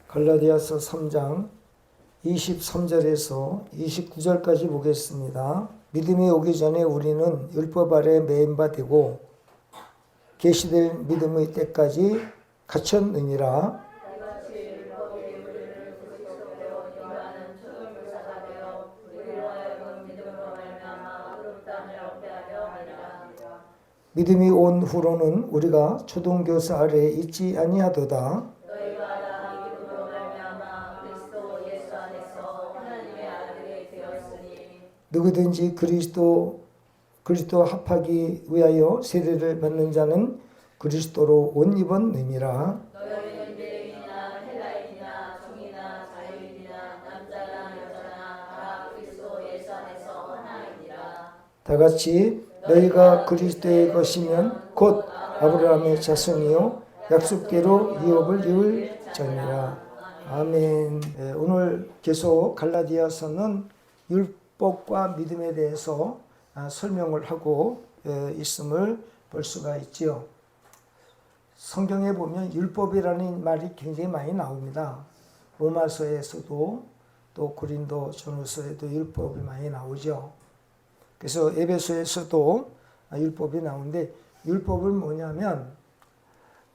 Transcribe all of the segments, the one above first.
갈라디아서 3장 23절에서 29절까지 보겠습니다. 믿음이 오기 전에 우리는 율법 아래 매인 바 되고 계시될 믿음의 때까지 갇혔느니라. 믿음이 온 후로는 우리가 초등교사 아래에 있지 아니하도다. 누구든지 그리스도 합하기 위하여 세례를 받는 자는 그리스도로 옷 입었느니라. 너희는 유대인이나 헬라인이나 종이나 자유인이나 남자나 여자나 다 그리스도 예수 안에서 하나이니라. 다 같이 너희가 그리스도의 것이면 곧 아브라함의 자손이요 약속대로 유업을 이을 자니라. 아멘. 오늘 계속 갈라디아서는 율법과 믿음에 대해서 설명을 하고 있음을 볼 수가 있지요. 성경에 보면 율법이라는 말이 굉장히 많이 나옵니다. 로마서에서도 또 고린도 전후서에도 율법이 많이 나오죠. 그래서 에베소에서도 율법이 나오는데, 율법은 뭐냐면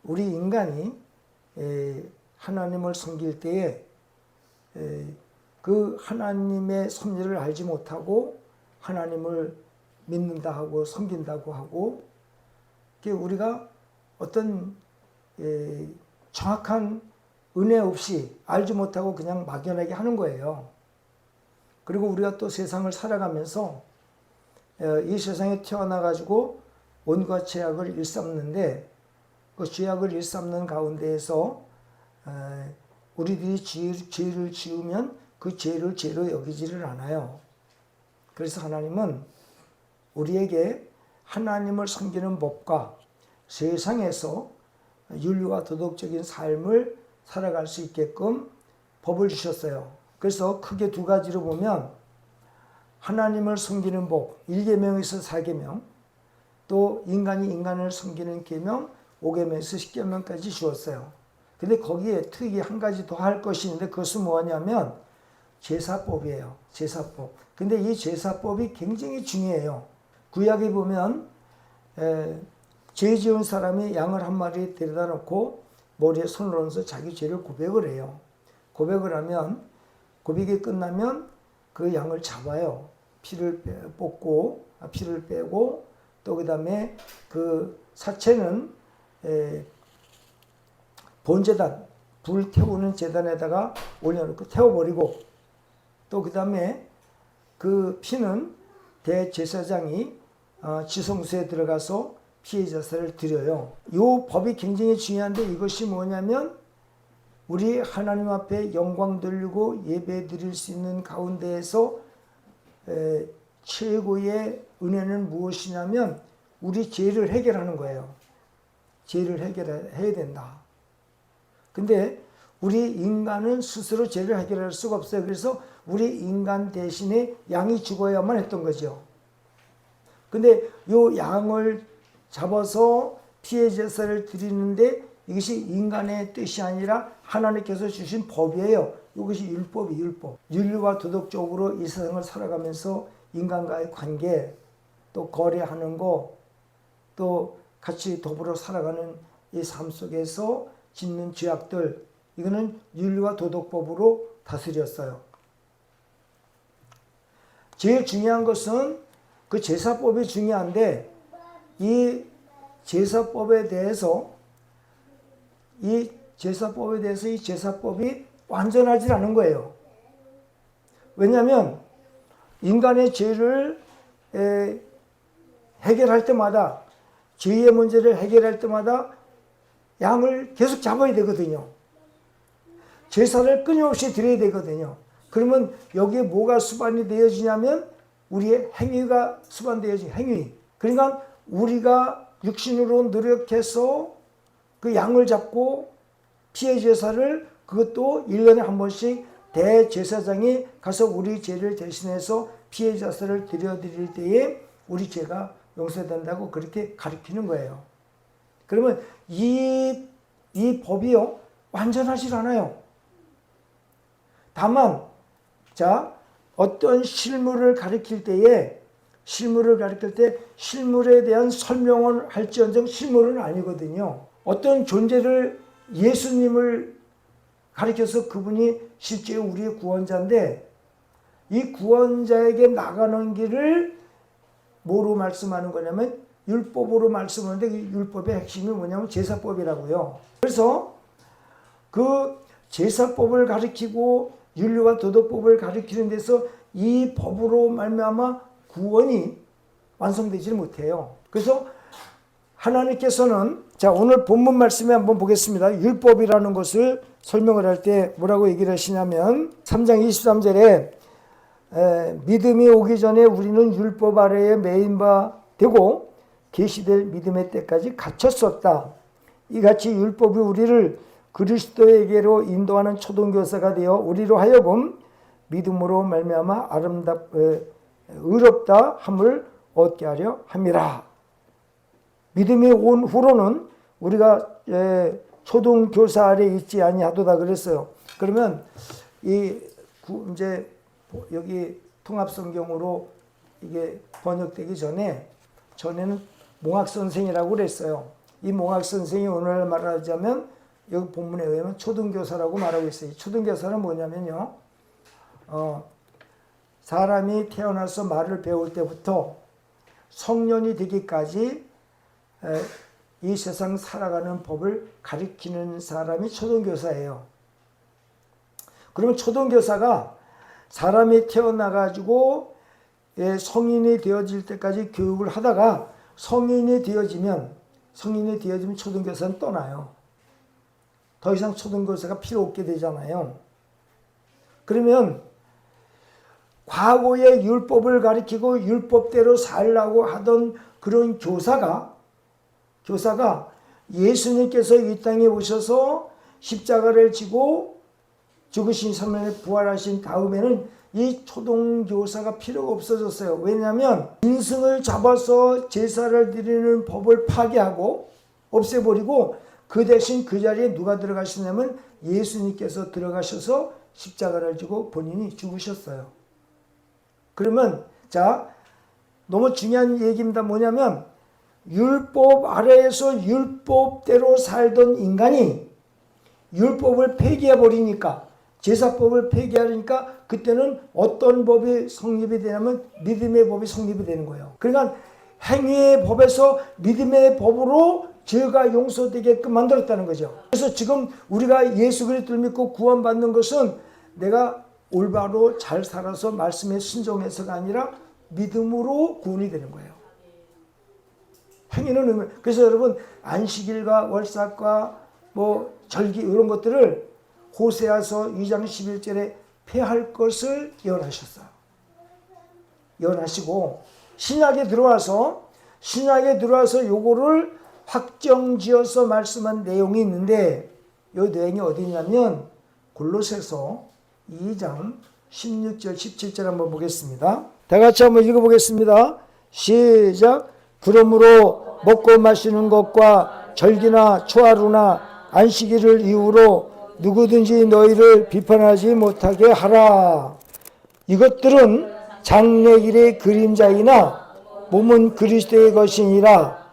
우리 인간이 하나님을 섬길 때에 그 하나님의 섭리를 알지 못하고 하나님을 믿는다 하고 섬긴다고 하고, 우리가 어떤 정확한 은혜 없이 알지 못하고 그냥 막연하게 하는 거예요. 그리고 우리가 또 세상을 살아가면서 이 세상에 태어나 가지고 온갖 죄악을 일삼는데, 그 죄악을 일삼는 가운데에서 우리들이 죄를 지으면 그 죄를 죄로 여기지를 않아요. 그래서 하나님은 우리에게 하나님을 섬기는 법과 세상에서 윤리와 도덕적인 삶을 살아갈 수 있게끔 법을 주셨어요. 그래서 크게 두 가지로 보면 하나님을 섬기는 법 1계명에서 4계명, 또 인간이 인간을 섬기는 계명 5계명에서 10계명까지 주었어요. 근데 거기에 특히 한 가지 더 할 것이 있는데, 그것은 뭐냐면 제사법이에요. 제사법. 근데 이 제사법이 굉장히 중요해요. 구약에 보면 죄 지은 사람이 양을 한 마리 데려다 놓고 머리에 손을 얹어서 자기 죄를 고백을 해요. 고백을 하면, 고백이 끝나면 그 양을 잡아요. 피를 빼고 또 그 다음에 그 사체는 본제단, 불 태우는 제단에다가 올려놓고 태워버리고, 또 그 다음에 그 피는 대제사장이 지성소에 들어가서 피의 제사를 드려요. 이 법이 굉장히 중요한데, 이것이 뭐냐면 우리 하나님 앞에 영광 돌리고 예배 드릴 수 있는 가운데에서 최고의 은혜는 무엇이냐면 우리 죄를 해결하는 거예요. 죄를 해결해야 된다. 근데 우리 인간은 스스로 죄를 해결할 수가 없어요. 그래서 우리 인간 대신에 양이 죽어야만 했던 거죠. 근데 이 양을 잡아서 피의 제사를 드리는데, 이것이 인간의 뜻이 아니라 하나님께서 주신 법이에요. 이것이 율법이 율법. 윤리와 도덕적으로 이 세상을 살아가면서 인간과의 관계, 또 거래하는 거, 또 같이 더불어 살아가는 이 삶 속에서 짓는 죄악들, 이거는 윤리와 도덕법으로 다스렸어요. 제일 중요한 것은 그 제사법이 중요한데, 이 제사법에 대해서 이 제사법이 완전하지 않은 거예요. 왜냐하면 인간의 죄를 해결할 때마다, 죄의 문제를 해결할 때마다 양을 계속 잡아야 되거든요. 제사를 끊임없이 드려야 되거든요. 그러면 여기에 뭐가 수반이 되어지냐면 우리의 행위가 수반되어지, 행위. 그러니까 우리가 육신으로 노력해서 그 양을 잡고 피의 제사를, 그것도 1년에 한 번씩 대제사장이 가서 우리 죄를 대신해서 피의 제사를 드려드릴 때에 우리 죄가 용서된다고 그렇게 가르치는 거예요. 그러면 이 법이요 완전하지 않아요. 다만 자 어떤 실물을 가리킬 때 실물에 대한 설명을 할지언정 실물은 아니거든요. 어떤 존재를 예수님을 가리켜서 그분이 실제 우리의 구원자인데 이 구원자에게 나가는 길을 뭐로 말씀하는 거냐면 율법으로 말씀하는데 그 율법의 핵심이 뭐냐면 제사법이라고요. 그래서 그 제사법을 가리키고 윤리와 도덕법을 가리키는 데서 이 법으로 말미암아 구원이 완성되지 못해요. 그래서 하나님께서는 자 오늘 본문 말씀에 한번 보겠습니다. 율법이라는 것을 설명을 할 때 뭐라고 얘기를 하시냐면 3장 23절에 믿음이 오기 전에 우리는 율법 아래에 매인 바 되고 계시될 믿음의 때까지 갇혔었다. 이같이 율법이 우리를 그리스도에게로 인도하는 초등교사가 되어 우리로 하여금 믿음으로 말미암아 의롭다 함을 얻게 하려 함이라. 믿음이 온 후로는 우리가 초등교사 아래 있지 아니하도다 그랬어요. 그러면 이제 여기 통합성경으로 이게 번역되기 전에는 몽학선생이라고 그랬어요. 이 몽학선생이 오늘 말하자면 여기 본문에 의하면 초등교사라고 말하고 있어요. 초등교사는 뭐냐면요. 사람이 태어나서 말을 배울 때부터 성년이 되기까지 이 세상 살아가는 법을 가리키는 사람이 초등교사예요. 그러면 초등교사가 사람이 태어나가지고 성인이 되어질 때까지 교육을 하다가 성인이 되어지면 초등교사는 떠나요. 더 이상 초등교사가 필요 없게 되잖아요. 그러면 과거의 율법을 가리키고 율법대로 살라고 하던 그런 교사가 예수님께서 이 땅에 오셔서 십자가를 지고 죽으신 3일에 부활하신 다음에는 이 초등교사가 필요가 없어졌어요. 왜냐하면 짐승을 잡아서 제사를 드리는 법을 파괴하고 없애버리고 그 대신 그 자리에 누가 들어가시냐면 예수님께서 들어가셔서 십자가를 지고 본인이 죽으셨어요. 그러면 자 너무 중요한 얘기입니다. 뭐냐면 율법 아래에서 율법대로 살던 인간이 율법을 폐기해버리니까 제사법을 폐기하니까 그때는 어떤 법이 성립이 되냐면 믿음의 법이 성립이 되는 거예요. 그러니까 행위의 법에서 믿음의 법으로 죄가 용서되게끔 만들었다는 거죠. 그래서 지금 우리가 예수 그리스도를 믿고 구원받는 것은 내가 올바로 잘 살아서 말씀에 순종해서가 아니라 믿음으로 구원이 되는 거예요. 행위는 그래서 여러분 안식일과 월삭과 뭐 절기 이런 것들을 호세아서 2장 11절에 폐할 것을 예언하셨어요. 예언하시고 신약에 들어와서 요거를 확정지어서 말씀한 내용이 있는데 이 내용이 어디냐면 골로새서 2장 16절 17절 한번 보겠습니다. 다 같이 한번 읽어보겠습니다. 시작. 그러므로 먹고 마시는 것과 절기나 초하루나 안식일을 이유로 누구든지 너희를 비판하지 못하게 하라. 이것들은 장래일의 그림자이나 몸은 그리스도의 것이니라.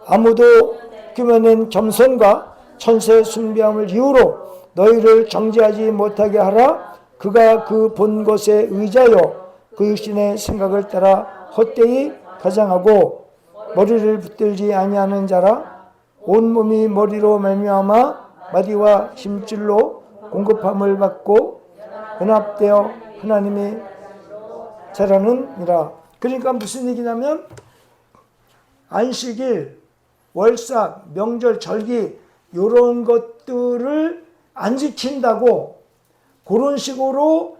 아무도 꾸며낸 겸손과 천세 숭배함을 이유로 너희를 정죄하지 못하게 하라. 그가 그 본 것에 의지하여 그 육신의 생각을 따라 헛되이 가장하고 머리를 붙들지 아니하는 자라. 온몸이 머리로 말미암아 마디와 힘줄로 공급함을 받고 연합되어 하나님의 자라는니라. 그러니까 무슨 얘기냐면 안식일, 월삭, 명절, 절기 이런 것들을 안 지킨다고 그런 식으로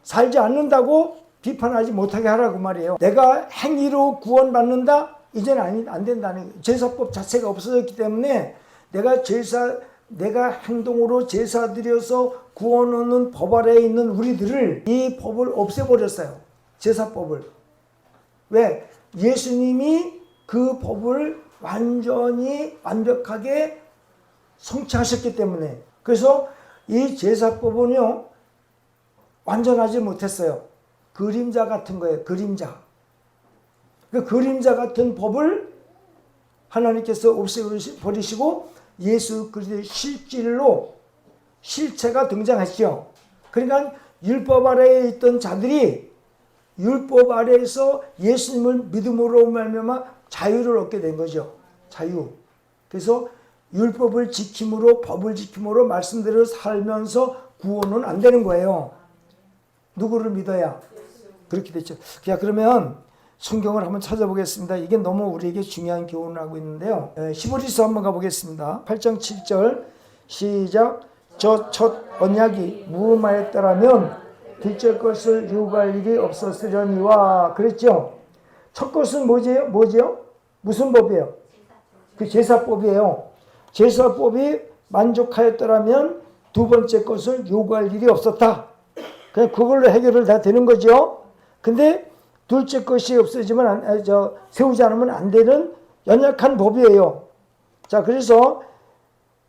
살지 않는다고 비판하지 못하게 하라고 말이에요. 내가 행위로 구원받는다? 이제는 안 된다는 거예요. 제사법 자체가 없어졌기 때문에 내가 행동으로 제사 드려서 구원 얻는 법 아래에 있는 우리들을 이 법을 없애버렸어요. 제사법을. 왜? 예수님이 그 법을 완벽하게 성취하셨기 때문에. 그래서 이 제사법은요, 완전하지 못했어요. 그림자 같은 거예요. 그림자. 그 그림자 같은 법을 하나님께서 없애버리시고 예수 그리스도의 실질로 실체가 등장했죠. 그러니까 율법 아래에 있던 자들이 율법 아래에서 예수님을 믿음으로 말미암아 자유를 얻게 된 거죠. 자유. 그래서 율법을 지킴으로 법을 지킴으로 말씀대로 살면서 구원은 안 되는 거예요. 누구를 믿어야 그렇게 됐죠. 자, 그러면 성경을 한번 찾아보겠습니다. 이게 너무 우리에게 중요한 교훈을 하고 있는데요. 히브리서 한번 가보겠습니다. 8장 7절 시작. 저 첫 언약이 무음하였더라면 둘째 것을 유구할 일이 없었으려니와 그랬죠. 첫 것은 뭐지요? 무슨 법이에요? 그 제사법이에요. 제사법이 만족하였더라면 두 번째 것을 요구할 일이 없었다. 그냥 그걸로 해결을 다 되는 거죠. 근데 둘째 것이 없어지면 세우지 않으면 안 되는 연약한 법이에요. 자, 그래서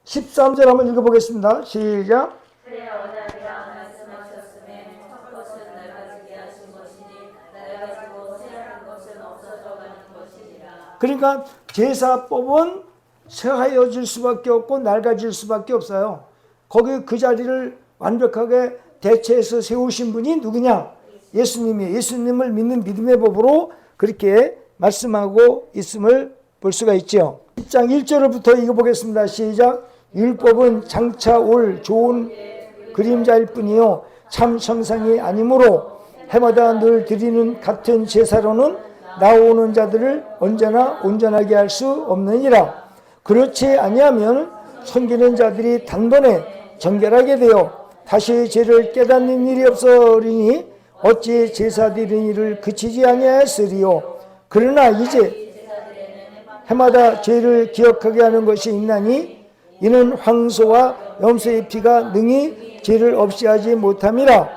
13절 한번 읽어보겠습니다. 시작. 그래 언약이라 말씀하셨음에 첫 것은 낡아지게 하신 것이니 낡아지고 새하는 것은 없어져 가는 것이니라. 그러니까 제사법은 새하여질 수밖에 없고 낡아질 수밖에 없어요. 거기 그 자리를 완벽하게 대체해서 세우신 분이 누구냐? 예수님이에요. 예수님을 믿는 믿음의 법으로 그렇게 말씀하고 있음을 볼 수가 있죠. 10장 1절부터 읽어보겠습니다. 시작. 율법은 장차 올 좋은 그림자일 뿐이요 참 형상이 아니므로 해마다 늘 드리는 같은 제사로는 나오는 자들을 언제나 온전하게 할 수 없느니라. 그렇지 아니하면 섬기는 자들이 단번에 정결하게 되어 다시 죄를 깨닫는 일이 없으리니 어찌 제사 드리는 일을 그치지 아니하였으리요. 그러나 이제 해마다 죄를 기억하게 하는 것이 있나니 이는 황소와 염소의 피가 능히 죄를 없이 하지 못함이라.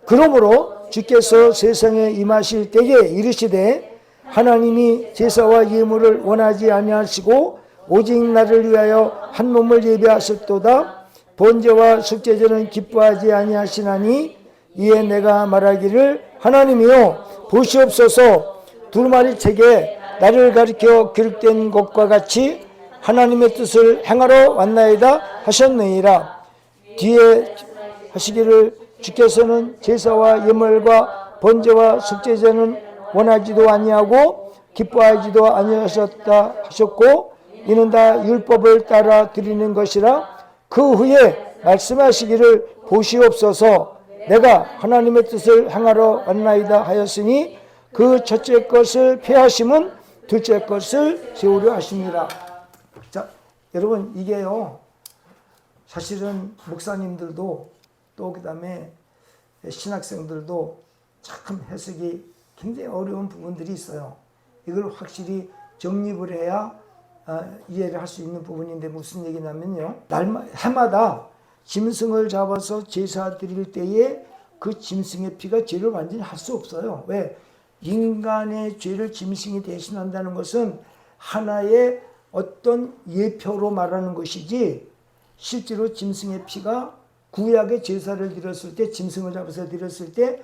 그러므로 주께서 세상에 임하실 때에 이르시되 하나님이 제사와 예물을 원하지 아니하시고 오직 나를 위하여 한 몸을 예비하셨도다. 번제와 숙제제는 기뻐하지 아니하시나니 이에 내가 말하기를 하나님이여 보시옵소서. 두루마리 책에 나를 가리켜 기록된 것과 같이 하나님의 뜻을 행하러 왔나이다 하셨느니라. 뒤에 하시기를 주께서는 제사와 예물과 번제와 숙제제는 원하지도 아니하고 기뻐하지도 아니하셨다 하셨고 이는 다 율법을 따라 드리는 것이라. 그 후에 말씀하시기를 보시옵소서. 내가 하나님의 뜻을 행하러 왔나이다 하였으니 그 첫째 것을 폐하심은 둘째 것을 세우려 하심이라. 자, 여러분 이게요 사실은 목사님들도 또 그다음에 신학생들도 참 해석이 굉장히 어려운 부분들이 있어요. 이걸 확실히 정립을 해야 이해를 할 수 있는 부분인데 무슨 얘기냐면요. 해마다 짐승을 잡아서 제사 드릴 때에 그 짐승의 피가 죄를 완전히 할 수 없어요. 왜? 인간의 죄를 짐승이 대신한다는 것은 하나의 어떤 예표로 말하는 것이지 실제로 짐승의 피가 구약의 제사를 드렸을 때 짐승을 잡아서 드렸을 때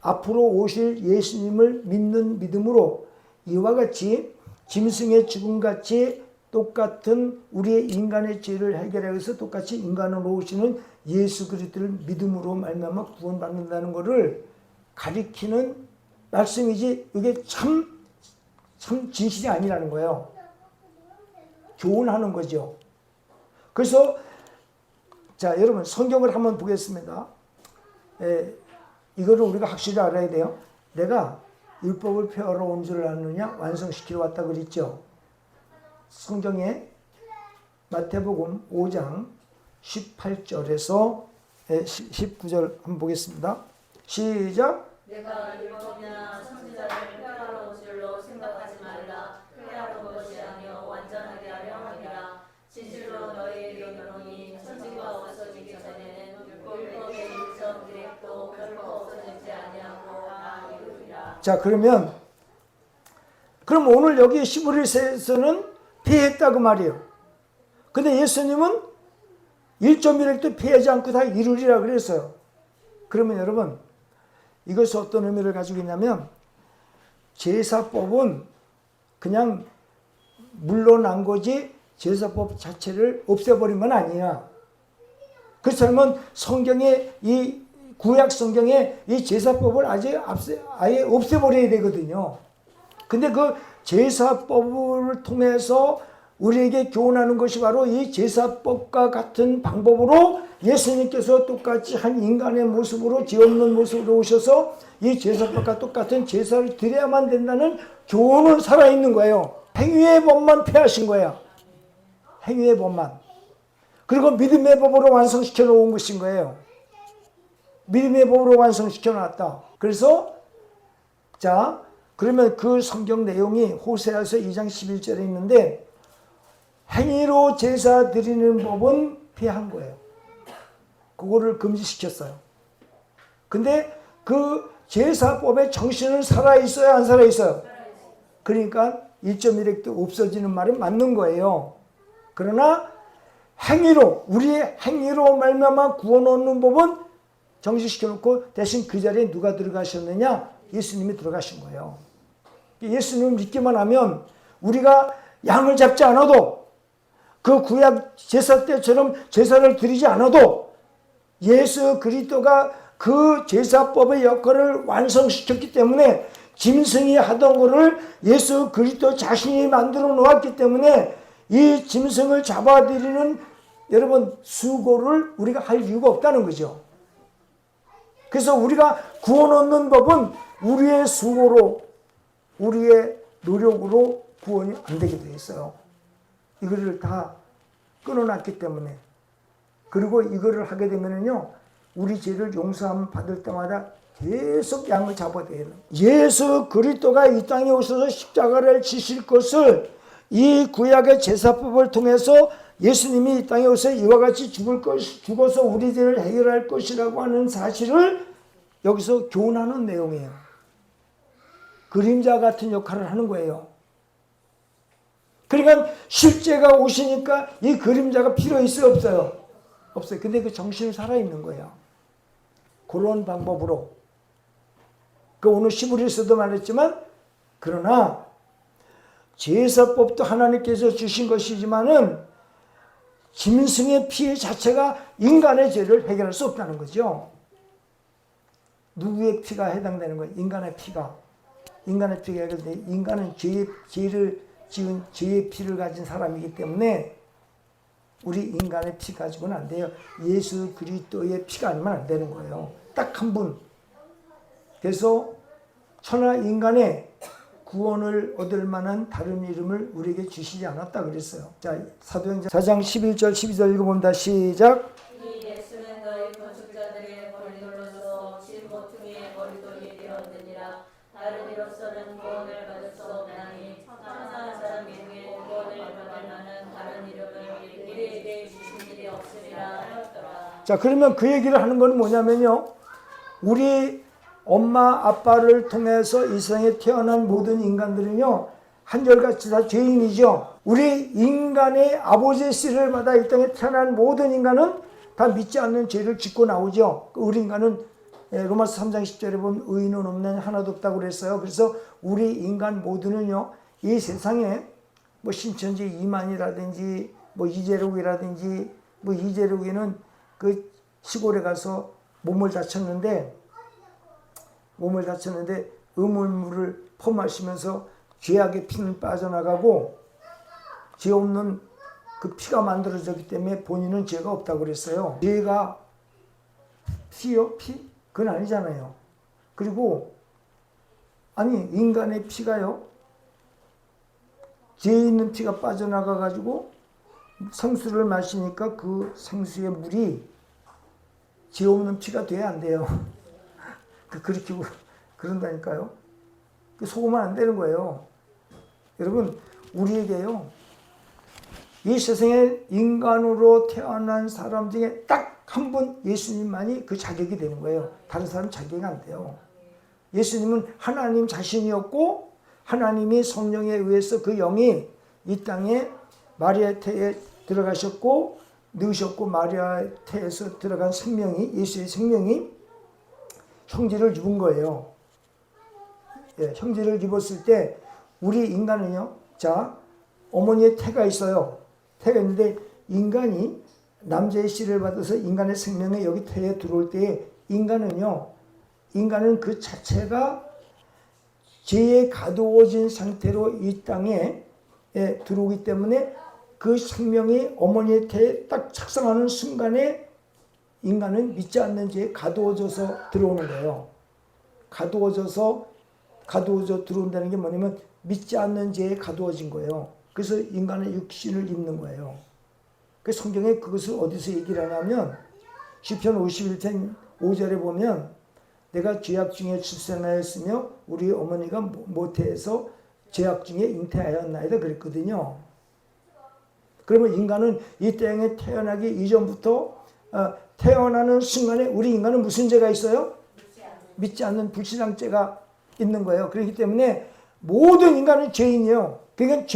앞으로 오실 예수님을 믿는 믿음으로 이와 같이 짐승의 죽음같이 똑같은 우리의 인간의 죄를 해결하기 위해서 똑같이 인간으로 오시는 예수 그리스도를 믿음으로 말미암아 구원받는다는 것을 가리키는 말씀이지 이게 참 진실이 아니라는 거예요. 교훈하는 거죠. 그래서 자 여러분 성경을 한번 보겠습니다. 이거를 우리가 확실히 알아야 돼요. 내가 율법을 폐하러 온 줄 아느냐 완성시키러 왔다 그랬죠. 성경에 마태복음 5장 18절에서 19절 한번 보겠습니다. 시작. 내가 율법이나 선지자를 폐하러 온 줄로 생각하지 말라. 폐하러 온 것이 아니요 완전하게 하려 함이라. 진실로 너희에게 이르노니 천지가 없어지기 전에는 율법의 일천 계획도 결코 없어지지 아니하고 다 이루리라. 자 그럼 오늘 여기 히브리서에서는 폐했다 그 말이에요. 근데 예수님은 1.1획도 폐하지 않고 다 이루리라 그랬어요. 그러면 여러분 이것이 어떤 의미를 가지고 있냐면 제사법은 그냥 물러난 거지 제사법 자체를 없애버린 건 아니야. 그렇다면 성경에 이 구약 성경에 이 제사법을 아예 없애버려야 되거든요. 근데 그 제사법을 통해서 우리에게 교훈하는 것이 바로 이 제사법과 같은 방법으로 예수님께서 똑같이 한 인간의 모습으로 죄 없는 모습으로 오셔서 이 제사법과 똑같은 제사를 드려야만 된다는 교훈은 살아있는 거예요. 행위의 법만 폐하신 거예요. 행위의 법만. 그리고 믿음의 법으로 완성시켜 놓은 것인 거예요. 믿음의 법으로 완성시켜 놨다. 그래서 자 그러면 그 성경 내용이 호세아서 2장 11절에 있는데 행위로 제사 드리는 법은 폐한 거예요. 그거를 금지시켰어요. 근데 그 제사법의 정신은 살아있어요? 안 살아있어요? 그러니까 1.1획도 없어지는 말은 맞는 거예요. 그러나 행위로 우리의 행위로 말미암아 구원 얻는 법은 정지시켜놓고 대신 그 자리에 누가 들어가셨느냐? 예수님이 들어가신 거예요. 예수님을 믿기만 하면 우리가 양을 잡지 않아도 그 구약 제사 때처럼 제사를 드리지 않아도 예수 그리스도가 그 제사법의 역할을 완성시켰기 때문에 짐승이 하던 것을 예수 그리스도 자신이 만들어 놓았기 때문에 이 짐승을 잡아들이는 여러분 수고를 우리가 할 이유가 없다는 거죠. 그래서 우리가 구원 얻는 법은 우리의 수고로 우리의 노력으로 구원이 안 되게 돼 있어요. 이거를 다 끊어놨기 때문에. 그리고 이거를 하게 되면은요 우리 죄를 용서함 받을 때마다 계속 양을 잡아야 돼요. 예수 그리스도가 이 땅에 오셔서 십자가를 지실 것을 이 구약의 제사법을 통해서 예수님이 이 땅에 오셔서 이와 같이 죽어서 우리 죄를 해결할 것이라고 하는 사실을 여기서 교훈하는 내용이에요. 그림자 같은 역할을 하는 거예요. 그러니까 실제가 오시니까 이 그림자가 필요 있어요? 없어요? 없어요. 근데 그 정신은 살아있는 거예요. 그런 방법으로. 그 오늘 시브리서도 말했지만 그러나 제사법도 하나님께서 주신 것이지만은 짐승의 피 자체가 인간의 죄를 해결할 수 없다는 거죠. 누구의 피가 해당되는 거예요? 인간의 피가. 인간의 피가 해결돼. 인간은 죄를 지은 죄의 피를 가진 사람이기 때문에 우리 인간의 피 가지고는 안 돼요. 예수 그리스도의 피가 아니면 안 되는 거예요. 딱 한 분. 그래서 천하 인간의 구원을 얻을 만한 다른 이름을 우리에게 주시지 않았다 그랬어요. 자, 사도행전 4장 11절 12절 읽어봅니다. 시작. 이 예수는 너희 건축자들의 머리돌로서 진 모퉁이의 머리돌이 되었느니라. 다른 이로서는 구원을 받을 수 없나니 천하의 사람 중에 구원을 받을 만한 다른 이름을 우리에게 주신 일이 없으리라 하였더라. 자, 그러면 그 얘기를 하는 건 뭐냐면요. 우리 엄마 아빠를 통해서 이 세상에 태어난 모든 인간들은요 한결같이 다 죄인이죠. 우리 인간의 아버지의 씨를 받아 이 땅에 태어난 모든 인간은 다 믿지 않는 죄를 짓고 나오죠. 우리 인간은 로마서 3장 10절에 보면 의인은 없는 하나도 없다고 그랬어요. 그래서 우리 인간 모두는요 이 세상에 뭐 신천지 이만이라든지 뭐 이재록이라든지 뭐 이재록이는 그 시골에 가서 몸을 다쳤는데 음울물을 퍼마시면서 죄악의 피는 빠져나가고 죄 없는 그 피가 만들어졌기 때문에 본인은 죄가 없다고 그랬어요. 죄가 피요? 피? 그건 아니잖아요. 그리고 아니 인간의 피가요 죄 있는 피가 빠져나가 가지고 생수를 마시니까 그 생수의 물이 죄 없는 피가 돼야 안 돼요. 그렇게 그런다니까요. 속으면 안 되는 거예요. 여러분 우리에게요 이 세상에 인간으로 태어난 사람 중에 딱 한 분 예수님만이 그 자격이 되는 거예요. 다른 사람 자격이 안 돼요. 예수님은 하나님 자신이었고 하나님이 성령에 의해서 그 영이 이 땅에 마리아 태에 들어가셨고 넣으셨고 마리아 태에서 들어간 생명이 예수의 생명이 형질을 입은 거예요. 예, 형질을 입었을 때 우리 인간은요. 자, 어머니의 태가 있어요. 태가 있는데 인간이 남자의 씨를 받아서 인간의 생명이 여기 태에 들어올 때에 인간은 그 자체가 죄에 가두어진 상태로 이 땅에 들어오기 때문에 그 생명이 어머니의 태에 딱 착상하는 순간에 인간은 믿지 않는 죄에 가두어져서 들어오는 거예요. 가두어져 들어온다는 게 뭐냐면 믿지 않는 죄에 가두어진 거예요. 그래서 인간은 육신을 입는 거예요. 그 성경에 그것을 어디서 얘기를 하냐면 시편 51편 5절에 보면 내가 죄악 중에 출생하였으며 우리 어머니가 모태에서 죄악 중에 잉태하였나이다 그랬거든요. 그러면 인간은 이 땅에 태어나기 이전부터 태어나는 순간에 우리 인간은 무슨 죄가 있어요? 믿지 않는 불신앙죄가 있는 거예요. 그렇기 때문에 모든 인간은 죄인이에요. 그러니까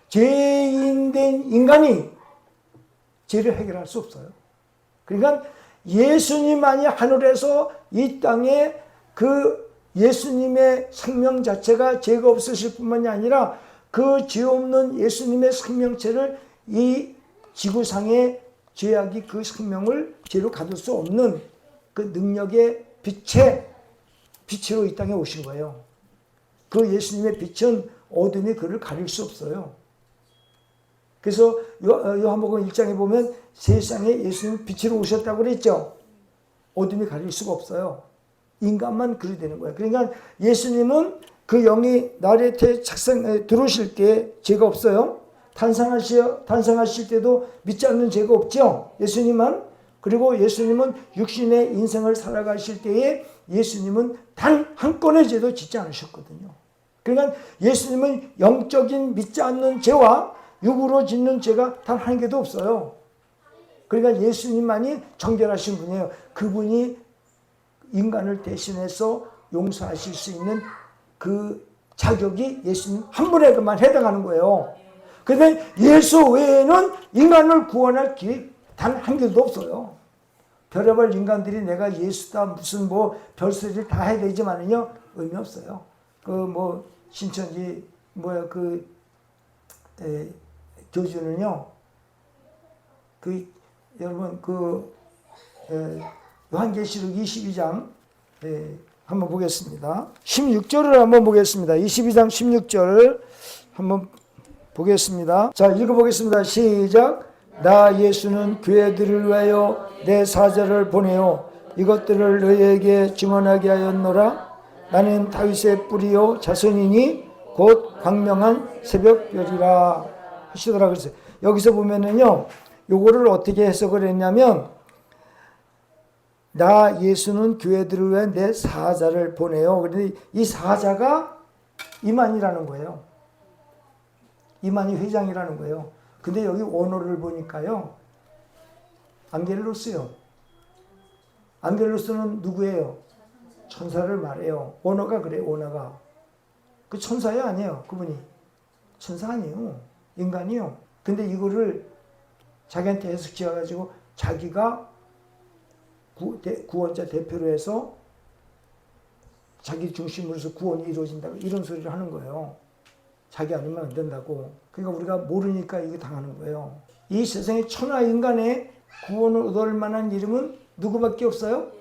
죄인된 인간이 죄를 해결할 수 없어요. 그러니까 예수님만이 하늘에서 이 땅에 그 예수님의 생명 자체가 죄가 없으실 뿐만이 아니라 그 죄 없는 예수님의 생명체를 이 지구상의 죄악이 그 생명을 죄로 가둘 수 없는 그 능력의 빛으로 이 땅에 오신 거예요. 그 예수님의 빛은 어둠이 그를 가릴 수 없어요. 그래서 요한복음 1장에 보면 세상에 예수님 빛으로 오셨다고 그랬죠. 어둠이 가릴 수가 없어요. 인간만 그리 되는 거예요. 그러니까 예수님은 그 영이 나레테 착상에 들어오실 때 죄가 없어요. 탄생하실 때도 믿지 않는 죄가 없죠. 예수님만. 그리고 예수님은 육신의 인생을 살아가실 때에 예수님은 단 한 건의 죄도 짓지 않으셨거든요. 그러니까 예수님은 영적인 믿지 않는 죄와 육으로 짓는 죄가 단 한 개도 없어요. 그러니까 예수님만이 정결하신 분이에요. 그분이 인간을 대신해서 용서하실 수 있는 그 자격이 예수님 한 분에게만 해당하는 거예요. 그런데 예수 외에는 인간을 구원할 길이 단 한 길도 없어요. 별의별 인간들이 내가 예수다 무슨 뭐 별소리를 다 해야 되지만은요 의미 없어요. 그 신천지 교주는요 여러분 요한계시록 22장 한번 보겠습니다. 16절을 한번 보겠습니다. 22장 16절 한번 보겠습니다. 자, 읽어보겠습니다. 시작. 나 예수는 교회들을 위하여 내 사자를 보내어 이것들을 너희에게 증언하게 하였노라. 나는 다윗의 뿌리요 자손이니 곧 광명한 새벽별이라 하시더라 그랬어요. 여기서 보면은요, 요거를 어떻게 해석을 했냐면, 나 예수는 교회들을 위해 내 사자를 보내요. 그런데 이 사자가 이만이라는 거예요. 이만희 회장이라는 거예요. 근데 여기 원어를 보니까요, 안겔로스요. 안겔로스는 누구예요? 천사를 말해요. 원어가 그래요. 원어가. 그 천사야 아니에요. 그분이. 천사 아니에요. 인간이요. 근데 이거를 자기한테 해석 지어가지고 자기가 구원자 대표로 해서 자기 중심으로서 구원이 이루어진다고 이런 소리를 하는 거예요. 자기 아니면 안 된다고. 그러니까 우리가 모르니까 이게 당하는 거예요. 이 세상에 천하 인간의 구원을 얻을 만한 이름은 누구밖에 없어요?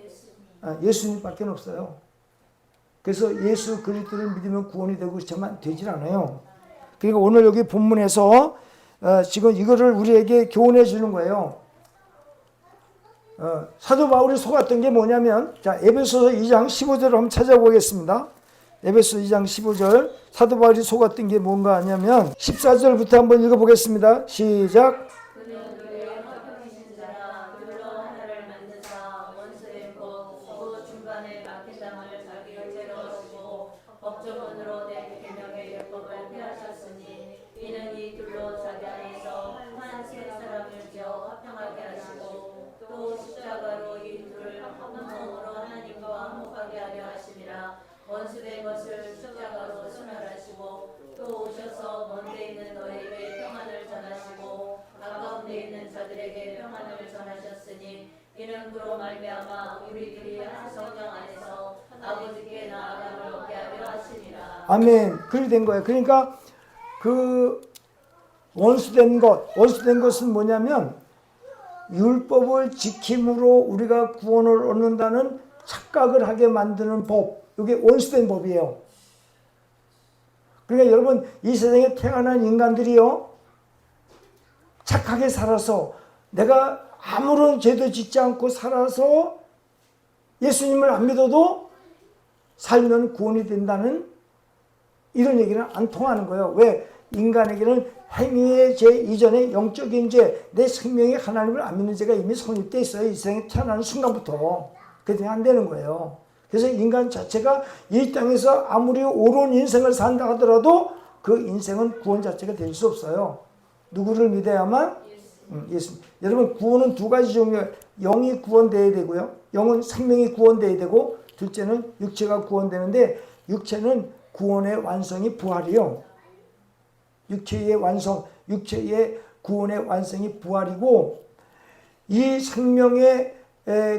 예수님밖에 없어요. 그래서 예수 그리스도를 믿으면 구원이 되고 그렇지만 되질 않아요. 그러니까 오늘 여기 본문에서 지금 이거를 우리에게 교훈해 주는 거예요. 사도 바울이 속았던 게 뭐냐면, 자, 에베소서 2장 15절을 한번 찾아보겠습니다. 에베소 2장 15절. 사도 바울이 속았던 게 뭔가 하냐면 14절부터 한번 읽어보겠습니다. 시작. 그는 그의 화평이신 자라 그로 하나를 만드사 원수의 그 중간에 막힌 담을 자기 곁에로 하시고 법조문으로 된 계명의 율법을 폐하셨으니 이는 이 둘로 자기 안에서 한 세 사람을 지어 화평하게 하시고 또 십자가로 이 둘을 한 몸으로 하나님과 화목하게 하려 하심이라. 원수된 것을 십자가로 소멸하시고 또 오셔서 먼데 있는 너희에게 평안을 전하시고 가까운데 있는 자들에게 평안을 전하셨으니 이는 그로 말미암아 우리들이 한 성령 안에서 아버지께 나아감을 얻게 하려 하심이라. 아멘. 그렇게 된 거예요. 그러니까 그 원수된 것은 뭐냐면 율법을 지킴으로 우리가 구원을 얻는다는 착각을 하게 만드는 법. 이게 원수된 법이에요. 그러니까 여러분, 이 세상에 태어난 인간들이요, 착하게 살아서 내가 아무런 죄도 짓지 않고 살아서 예수님을 안 믿어도 살면 구원이 된다는 이런 얘기는 안 통하는 거예요. 왜? 인간에게는 행위의 죄 이전에 영적인 죄, 내 생명에 하나님을 안 믿는 죄가 이미 성립되어 있어요. 이 세상에 태어나는 순간부터. 그게 안 되는 거예요. 그래서 인간 자체가 이 땅에서 아무리 옳은 인생을 산다 하더라도 그 인생은 구원 자체가 될 수 없어요. 누구를 믿어야만? 예수. 여러분, 구원은 두 가지 종류예요. 영이 구원되어야 되고요. 영은 생명이 구원되어야 되고, 둘째는 육체가 구원되는데, 육체는 구원의 완성이 부활이요. 육체의 구원의 완성이 부활이고, 이 생명의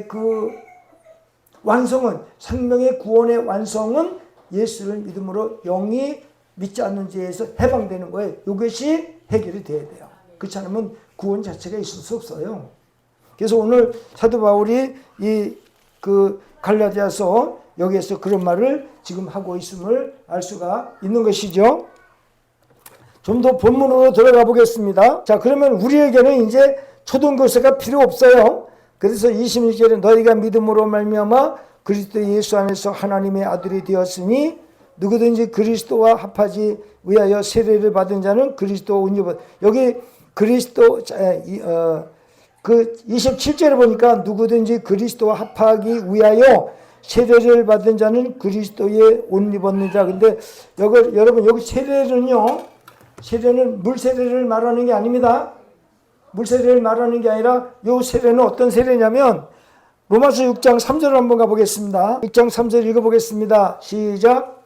그 완성은, 생명의 구원의 완성은 예수를 믿음으로 영이 믿지 않는 죄에서 해방되는 거예요. 이것이 해결이 돼야 돼요. 그렇지 않으면 구원 자체가 있을 수 없어요. 그래서 오늘 사도 바울이 그 갈라디아서 여기에서 그런 말을 지금 하고 있음을 알 수가 있는 것이죠. 좀 더 본문으로 들어가 보겠습니다. 자, 그러면 우리에게는 이제 초등교사가 필요 없어요. 그래서 26절에 너희가 믿음으로 말미암아 그리스도 예수 안에서 하나님의 아들이 되었으니 누구든지 그리스도와 합하지 위하여 세례를 받은 자는 그리스도 온유받. 여기 그리스도 그 27절에 보니까 누구든지 그리스도와 합하기 위하여 세례를 받은 자는 그리스도의 옷 입었느니라. 근데 여러분 여기 세례는요, 세례는 물 세례를 말하는 게 아닙니다. 물 세례를 말하는 게 아니라 요 세례는 어떤 세례냐면 로마서 6장 3절을 한번 가보겠습니다. 6장 3절 읽어보겠습니다. 시작.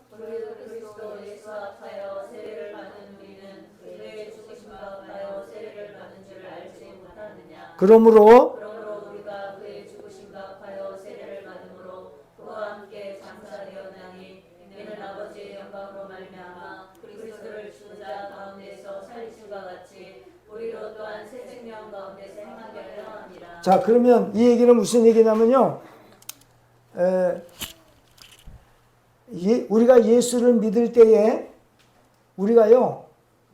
그러므로 우리가 그의 죽으심과 합하여 세례를 받음으로 그와 함께 장사되었나니 이는 아버지의 영광으로 말미암아 그리스도를 죽은 자 가운데서 살리심과 같이 우리로 또한 새 생명 가운데서 행하게 하려 함이라. 자, 그러면 이 얘기는 무슨 얘기냐면요, 우리가 예수를 믿을 때에 우리가요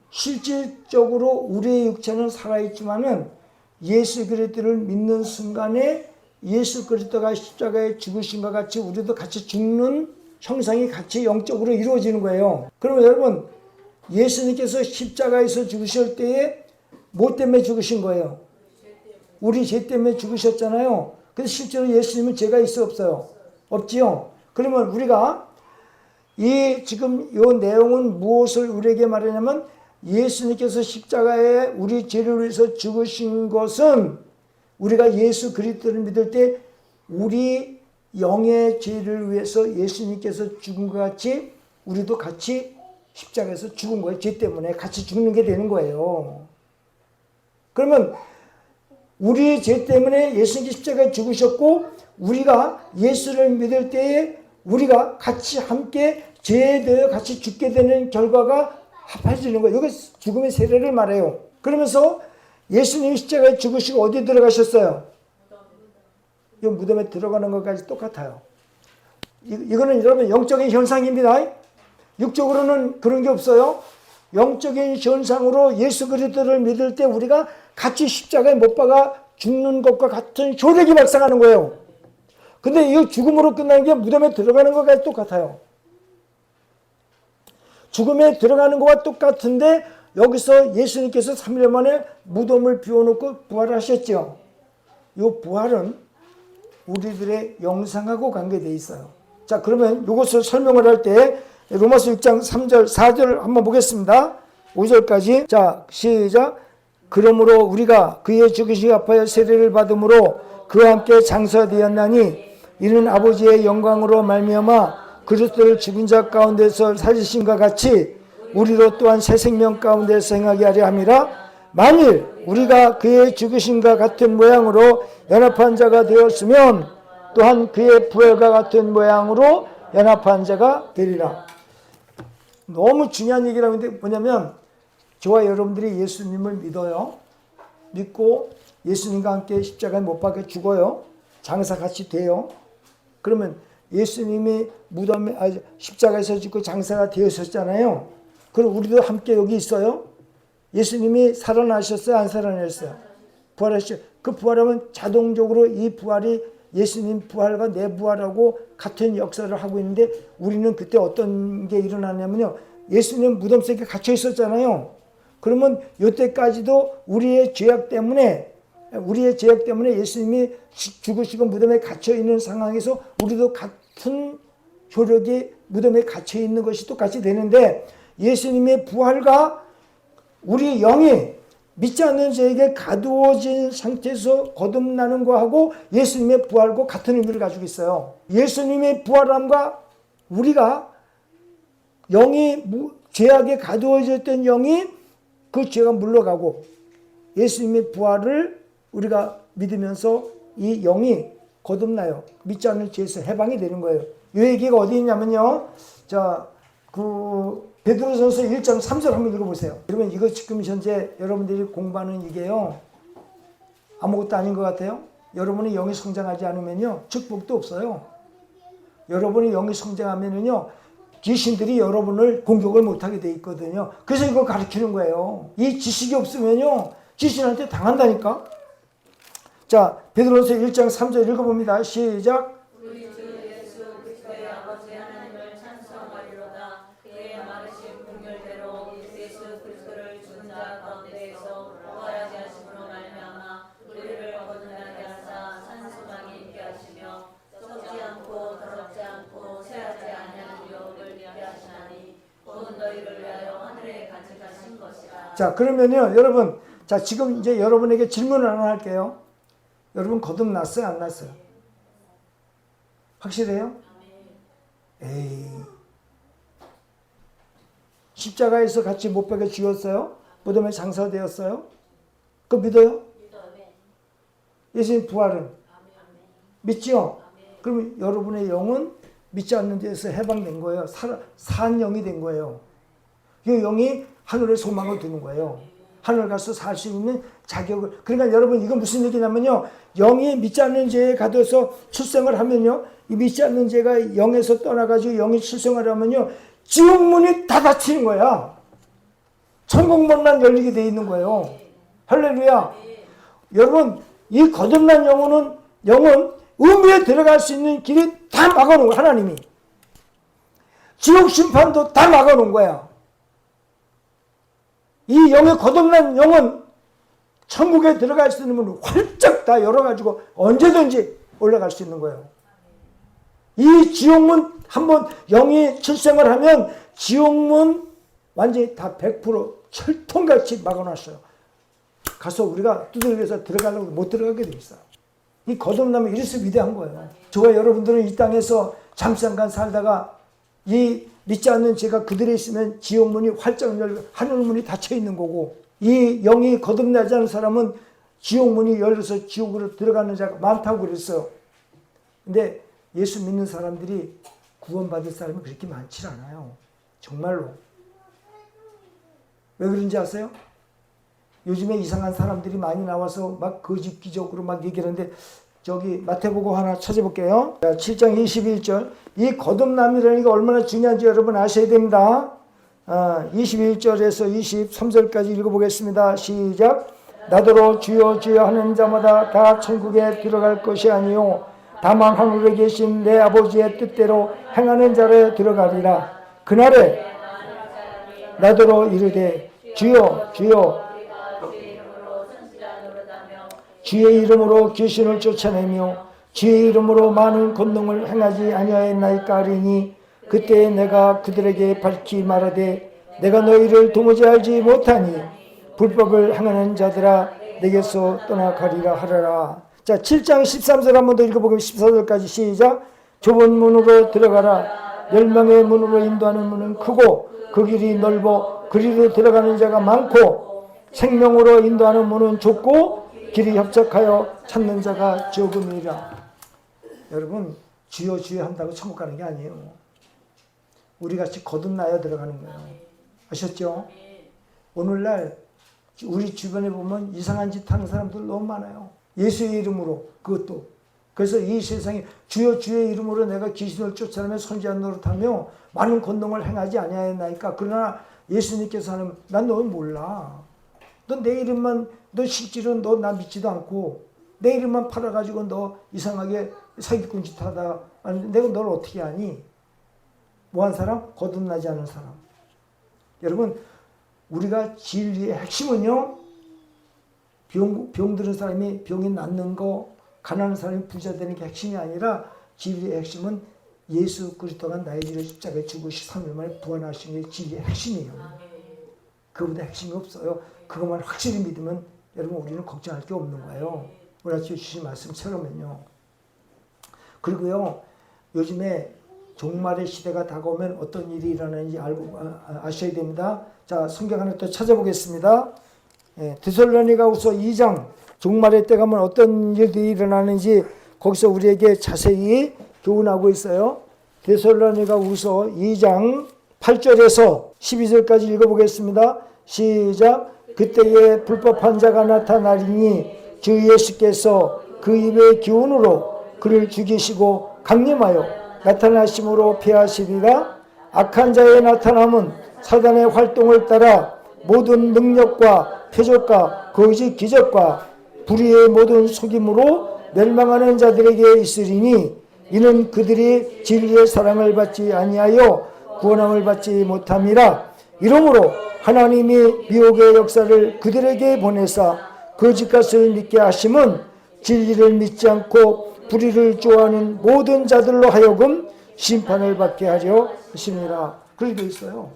실질적으로 우리의 육체는 살아있지만은 예수 그리스도를 믿는 순간에 예수 그리스도가 십자가에 죽으신 것 같이 우리도 같이 죽는 형상이 같이 영적으로 이루어지는 거예요. 그러면 여러분, 예수님께서 십자가에서 죽으실 때에 뭐 때문에 죽으신 거예요? 우리 죄 때문에 죽으셨잖아요. 그래서 실제로 예수님은 죄가 있어 없어요? 없지요. 그러면 우리가 지금 이 내용은 무엇을 우리에게 말하냐면 예수님께서 십자가에 우리 죄를 위해서 죽으신 것은 우리가 예수 그리스도를 믿을 때 우리 영의 죄를 위해서 예수님께서 죽은 것 같이 우리도 같이 십자가에서 죽은 거예요. 죄 때문에 같이 죽는 게 되는 거예요. 그러면 우리 죄 때문에 예수님께서 십자가에 죽으셨고 우리가 예수를 믿을 때에 우리가 같이 함께 죄에 대해 같이 죽게 되는 결과가 합해지는 거예요. 이게 죽음의 세례를 말해요. 그러면서 예수님이 십자가에 죽으시고 어디 들어가셨어요? 이 무덤에 들어가는 것까지 똑같아요. 이거는 여러분 영적인 현상입니다. 육적으로는 그런 게 없어요. 영적인 현상으로 예수 그리스도를 믿을 때 우리가 같이 십자가에 못 박아 죽는 것과 같은 효력이 발생하는 거예요. 근데 이 죽음으로 끝나는 게 무덤에 들어가는 것까지 똑같아요. 죽음에 들어가는 것과 똑같은데 여기서 예수님께서 3일 만에 무덤을 비워놓고 부활하셨죠. 이 부활은 우리들의 영상하고 관계되어 있어요. 자, 그러면 이것을 설명을 할 때 로마서 6장 3절 4절 한번 보겠습니다. 5절까지. 자, 시작. 그러므로 우리가 그의 죽으심에 합하여 세례를 받음으로 그와 함께 장사되었나니 이는 아버지의 영광으로 말미암아 그리스도를 죽은 자 가운데서 살리심과 같이 우리로 또한 새 생명 가운데서 행하게 하려 함이라. 만일 우리가 그의 죽으심과 같은 모양으로 연합한 자가 되었으면 또한 그의 부활과 같은 모양으로 연합한 자가 되리라. 너무 중요한 얘기라고 하는데 뭐냐면 저와 여러분들이 예수님을 믿어요. 믿고 예수님과 함께 십자가에 못 박혀 죽어요. 장사같이 돼요. 그러면 예수님이 무덤에 십자가에서 죽고 장사가 되었었잖아요. 그럼 우리도 함께 여기 있어요. 예수님이 살아나셨어요? 안 살아나셨어요? 부활하셨어요. 그 부활하면 자동적으로 이 부활이 예수님 부활과 내 부활하고 같은 역사를 하고 있는데 우리는 그때 어떤 게 일어나냐면요. 예수님 무덤 속에 갇혀 있었잖아요. 그러면 이때까지도 우리의 죄악 때문에 예수님이 죽으시고 무덤에 갇혀 있는 상황에서 우리도 같은 효력이 무덤에 갇혀 있는 것이 똑같이 되는데 예수님의 부활과 우리 영이 믿지 않는 자에게 가두어진 상태에서 거듭나는 거하고 예수님의 부활과 같은 의미를 가지고 있어요. 예수님의 부활함과 우리가 영이 죄악에 가두어졌던 영이 그 죄가 물러가고 예수님의 부활을 우리가 믿으면서 이 영이 거듭나요. 믿지 않는 죄에서 해방이 되는 거예요. 이 얘기가 어디 있냐면요. 자, 베드로전서 1장 3절 한번 읽어보세요. 그러면 이거 지금 현재 여러분들이 공부하는 이게요. 아무것도 아닌 것 같아요. 여러분이 영이 성장하지 않으면요. 축복도 없어요. 여러분이 영이 성장하면은요. 귀신들이 여러분을 공격을 못하게 돼 있거든요. 그래서 이거 가르치는 거예요. 이 지식이 없으면요. 귀신한테 당한다니까. 자, 베드로전서 1장 3절 읽어봅니다. 시작. 우리 주 예수 그리스도의 아버지 하나님을 찬송하리로다. 그의 많으신 긍휼대로 예수 그리스도를 죽은 자 가운데에서 부활하게 하심으로 말미암아 우리를 거듭나게 하사 산 소망이 있게 하시며 썩지 않고 더럽지 않고 쇠하지 아니하는 유업을 있게 하시나니 곧 너희를 위하여 하늘에 간직하신 것이라. 자, 그러면요 여러분, 자 지금 이제 여러분에게 질문을 하나 할게요. 여러분 거듭났어요? 안 났어요? 확실해요? 에이. 십자가에서 같이 못 박혀 죽었어요? 무덤에 장사되었어요? 그거 믿어요? 예수님 부활은? 믿죠? 그러면 여러분의 영은 믿지 않는 데서 해방된 거예요. 산 영이 된 거예요. 이 영이 하늘의 소망을 두는 거예요. 하늘 가서 살 수 있는 자격을. 그러니까 여러분 이건 무슨 얘기냐면요. 영이 믿지 않는 죄에 가둬서 출생을 하면요. 이 믿지 않는 죄가 영에서 떠나가지고 영이 출생을 하면요. 지옥문이 다 닫히는 거야. 천국문만 열리게 돼 있는 거예요. 할렐루야. 여러분 이 거듭난 영은 의미에 들어갈 수 있는 길이 다 막아놓은 거야. 하나님이. 지옥 심판도 다 막아놓은 거야. 이 영의 거듭난 영은 천국에 들어갈 수 있는 문을 활짝 다 열어가지고 언제든지 올라갈 수 있는 거예요. 이 지옥문 한번 영이 출생을 하면 지옥문 완전히 다 100% 철통같이 막아놨어요. 가서 우리가 두들겨서 들어가려고 못 들어가게 돼 있어요. 이 거듭나면 이래서 위대한 거예요. 저와 여러분들은 이 땅에서 잠시간 살다가 이 믿지 않는 죄가 그들에 있으면 지옥문이 활짝 열고 하늘문이 닫혀 있는 거고 이 영이 거듭나지 않은 사람은 지옥문이 열려서 지옥으로 들어가는 자가 많다고 그랬어요. 근데 예수 믿는 사람들이 구원받을 사람이 그렇게 많지 않아요. 정말로. 왜 그런지 아세요? 요즘에 이상한 사람들이 많이 나와서 막 거짓 기적으로 막 얘기하는데 저기 마태복음 하나 찾아볼게요. 7장 21절. 이 거듭남이라는 게 얼마나 중요한지 여러분 아셔야 됩니다. 21절에서 23절까지 읽어보겠습니다. 시작. 나더러 주여 주여 하는 자마다 다 천국에 들어갈 것이 아니요 다만 하늘에 계신 내 아버지의 뜻대로 행하는 자로 들어가리라. 그날에 나더러 이르되 주여 주여 주의 이름으로 귀신을 쫓아내며 주의 이름으로 많은 권능을 행하지 아니하였나이까 하리니 그때 내가 그들에게 밝히 말하되 내가 너희를 도무지 알지 못하니 불법을 행하는 자들아 내게서 떠나가리라 하라라. 자, 7장 13절 한 번 더 읽어보고 14절까지 시작. 좁은 문으로 들어가라. 10명의 문으로 인도하는 문은 크고 그 길이 넓어 그리로 들어가는 자가 많고 생명으로 인도하는 문은 좁고 길이 협착하여 찾는 자가 적음이라. 여러분, 주여 주여 한다고 천국 가는 게 아니에요. 우리같이 거듭나야 들어가는 거예요. 아셨죠? 오늘날 우리 주변에 보면 이상한 짓 하는 사람들 너무 많아요. 예수의 이름으로 그것도. 그래서 이 세상에 주여 주의 이름으로 내가 귀신을 쫓아내며 선지한 노릇하며 많은 권능을 행하지 아니하였나이까. 그러나 예수님께서 하는, 난 너 몰라. 너 내 이름만, 너 실제로 너 나 믿지도 않고 내 이름만 팔아가지고 너 이상하게 사기꾼 짓 하다. 내가 널 어떻게 아니? 뭐한 사람? 거듭나지 않은 사람. 여러분, 우리가 진리의 핵심은요, 병들은 사람이 병이 낫는 거, 가난한 사람이 부자 되는 게 핵심이 아니라 진리의 핵심은 예수 그리스도가 나의 죄를 십자가에 지고 13일 만에 부활하신 게 진리의 핵심이에요. 그보다 핵심이 없어요. 그것만 확실히 믿으면 여러분 우리는 걱정할 게 없는 거예요. 오늘 아침에 주신 말씀처럼은요. 그리고요, 요즘에 종말의 시대가 다가오면 어떤 일이 일어나는지 아셔야 됩니다. 자, 성경 하나 또 찾아보겠습니다. 데살로니가후서 2장, 종말의 때가 오면 어떤 일들이 일어나는지 거기서 우리에게 자세히 교훈하고 있어요. 데살로니가후서 2장 8절에서 12절까지 읽어보겠습니다. 시작. 그때에 불법한 자가 나타나리니 주 예수께서 그 입의 기운으로 그를 죽이시고 강림하여 나타나심으로 피하시리라. 악한 자의 나타남은 사단의 활동을 따라 모든 능력과 표적과 거짓 기적과 불의의 모든 속임으로 멸망하는 자들에게 있으리니 이는 그들이 진리의 사랑을 받지 아니하여 구원함을 받지 못함이라. 이러므로 하나님이 미혹의 역사를 그들에게 보내사 거짓것을 믿게 하심은 진리를 믿지 않고 불의를 좋아하는 모든 자들로 하여금 심판을 받게 하려 하심이라. 그렇게 되어 있어요.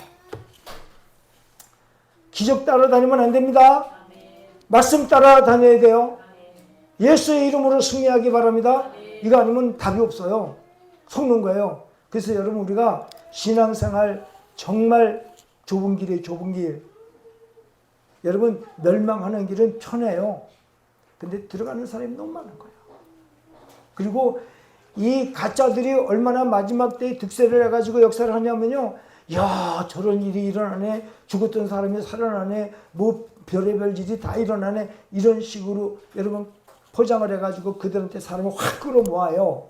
기적 따라다니면 안 됩니다. 말씀 따라다녀야 돼요. 예수의 이름으로 승리하기 바랍니다. 이거 아니면 답이 없어요. 속는 거예요. 그래서 여러분, 우리가 신앙생활 정말 좁은 길이에요. 좁은 길. 여러분, 멸망하는 길은 편해요. 근데 들어가는 사람이 너무 많은 거예요. 그리고 이 가짜들이 얼마나 마지막 때에 득세를 해가지고 역사를 하냐면요, 야, 저런 일이 일어나네, 죽었던 사람이 살아나네, 뭐 별의별 일이 다 일어나네, 이런 식으로 여러분 포장을 해가지고 그들한테 사람을 확 끌어모아요.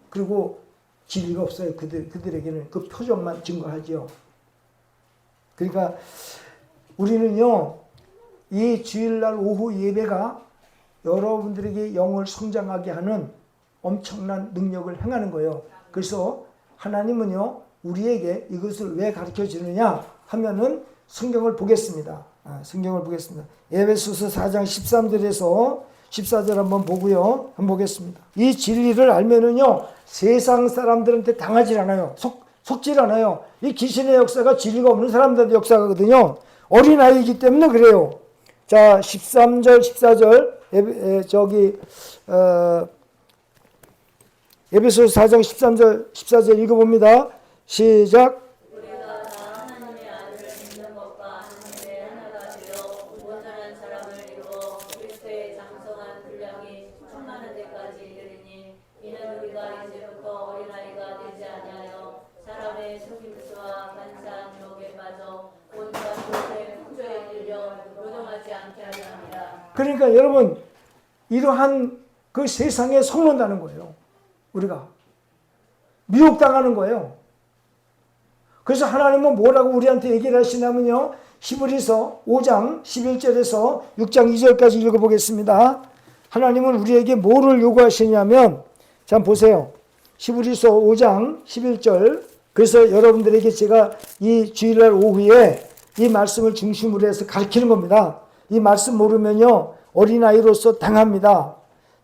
그리고 진리가 없어요. 그들에게는 그 표정만 증거하죠. 그러니까 우리는요, 이 주일날 오후 예배가 여러분들에게 영을 성장하게 하는 엄청난 능력을 행하는 거예요. 그래서 하나님은요, 우리에게 이것을 왜 가르쳐 주느냐 하면은 성경을 보겠습니다. 성경을 보겠습니다. 에베소서 4장 13절에서 14절 한번 보고요. 한번 보겠습니다. 이 진리를 알면은요, 세상 사람들한테 당하지 않아요. 속질 않아요. 이 귀신의 역사가 진리가 없는 사람들의 역사거든요. 어린아이이기 때문에 그래요. 자, 13절, 14절, 에베소서 4장 13절, 14절 읽어봅니다. 시작. 우리가 다 하나님의 아들을 믿는 것과 하나님의 하나가 되어 온전한 사람을 이루어 그리스도의 장성한 분량이 충만한 데까지 이르리니 이는 우리가 이제부터 어린아이가 되지 아니하여 사람의 속임수와 간사한 유혹에 빠져 온갖 모든 풍조에 들려 노동하지 않게 하려 합니다. 그러니까 여러분, 이러한 그 세상에 속는다는 거예요. 우리가 미혹당하는 거예요. 그래서 하나님은 뭐라고 우리한테 얘기를 하시냐면요, 히브리서 5장 11절에서 6장 2절까지 읽어보겠습니다. 하나님은 우리에게 뭐를 요구하시냐면, 자 보세요. 히브리서 5장 11절. 그래서 여러분들에게 제가 이 주일날 오후에 이 말씀을 중심으로 해서 가르치는 겁니다. 이 말씀 모르면요, 어린아이로서 당합니다.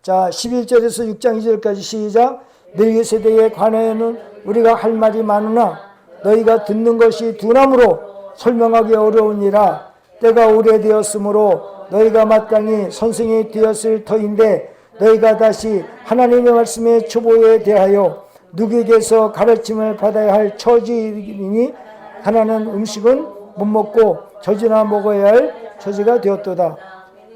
자, 11절에서 6장 2절까지 시작. 너희 세대에 관하여는 우리가 할 말이 많으나 너희가 듣는 것이 둔함으로 설명하기 어려우니라. 때가 오래되었으므로 너희가 마땅히 선생이 되었을 터인데 너희가 다시 하나님의 말씀의 초보에 대하여 누구에게서 가르침을 받아야 할 처지이니 하나는 음식은 못 먹고 젖이나 먹어야 할 처지가 되었도다.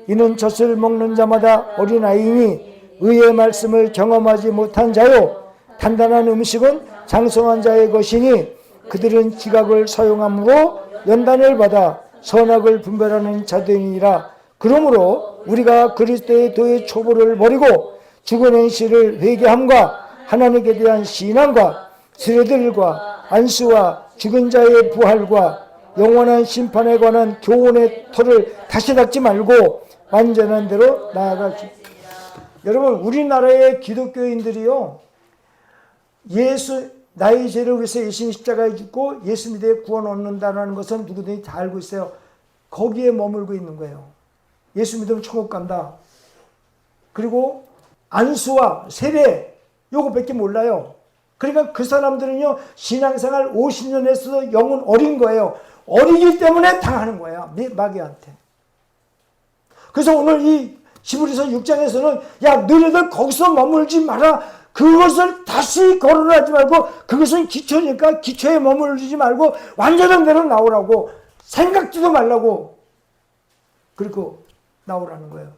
이는 젖을 먹는 자마다 어린아이니 의의 말씀을 경험하지 못한 자요 단단한 음식은 장성한 자의 것이니 그들은 지각을 사용함으로 연단을 받아 선악을 분별하는 자들이니라. 그러므로 우리가 그리스도의 도의 초보를 버리고 죽은 행실을 회개함과 하나님께 대한 신앙과 세례들과 안수와 죽은 자의 부활과 영원한 심판에 관한 교훈의 터를 다시 닫지 말고 완전한 대로 나아가기. 여러분, 우리나라의 기독교인들이요, 나의 죄를 위해서 예수님 십자가에 죽고 예수 믿어 구원 얻는다는 것은 누구든지 다 알고 있어요. 거기에 머물고 있는 거예요. 예수 믿으면 천국 간다. 그리고 안수와 세례 요거밖에 몰라요. 그러니까 그 사람들은요, 신앙생활 50년 했어도 영은 어린 거예요. 어리기 때문에 당하는 거예요, 마귀한테. 그래서 오늘 이 히브리서 6장에서는 야, 너희들 거기서 머물지 마라. 그것을 다시 거론하지 말고, 그것은 기초니까 기초에 머물지 말고 완전한 대로 나오라고, 생각지도 말라고, 그리고 나오라는 거예요.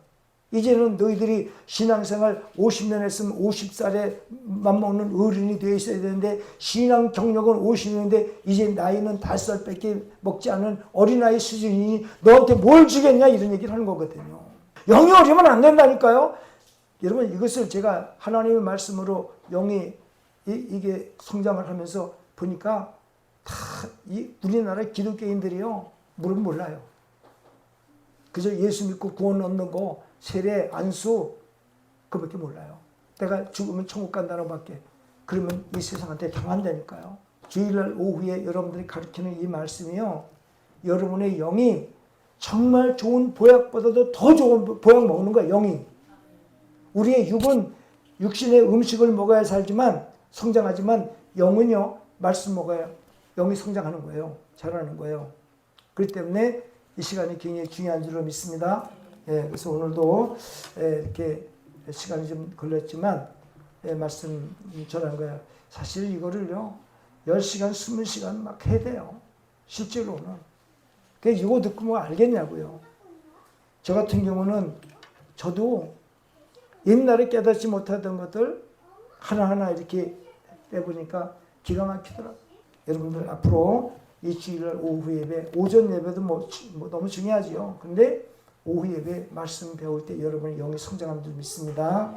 이제는 너희들이 신앙생활 50년 했으면 50살에 맘먹는 어른이 되어 있어야 되는데, 신앙 경력은 50년인데 이제 나이는 5살밖에 먹지 않은 어린아이 수준이니 너한테 뭘 주겠냐, 이런 얘기를 하는 거거든요. 영이 어리면 안 된다니까요. 여러분, 이것을 제가 하나님의 말씀으로 영이 이게 성장을 하면서 보니까 다 이 우리나라 기독교인들이요, 물은 몰라요. 그저 예수 믿고 구원 얻는 거, 세례, 안수, 그밖에 몰라요. 내가 죽으면 천국 간다는 밖에. 그러면 이 세상한테 당한다니까요. 주일날 오후에 여러분들이 가르치는 이 말씀이요, 여러분의 영이 정말 좋은 보약보다도 더 좋은 보약 먹는 거예요, 영이. 우리의 육은 육신의 음식을 먹어야 살지만, 성장하지만, 영은요, 말씀 먹어야 영이 성장하는 거예요. 자라는 거예요. 그렇기 때문에 이 시간이 굉장히 중요한 줄로 믿습니다. 예, 그래서 오늘도 이렇게 시간이 좀 걸렸지만 말씀 전한 거예요. 사실 이거를요, 10시간, 20시간 막 해야 돼요. 실제로는. 그러니까 이거 듣고 뭐 알겠냐고요. 저 같은 경우는 저도 옛날에 깨닫지 못하던 것들 하나하나 이렇게 해보니까 기가 막히더라고요. 여러분들 앞으로 이 주일날 오후 예배, 오전 예배도 뭐 너무 중요하지요. 근데 오후 예배 말씀 배울 때 여러분의 영이 성장하는 줄 믿습니다.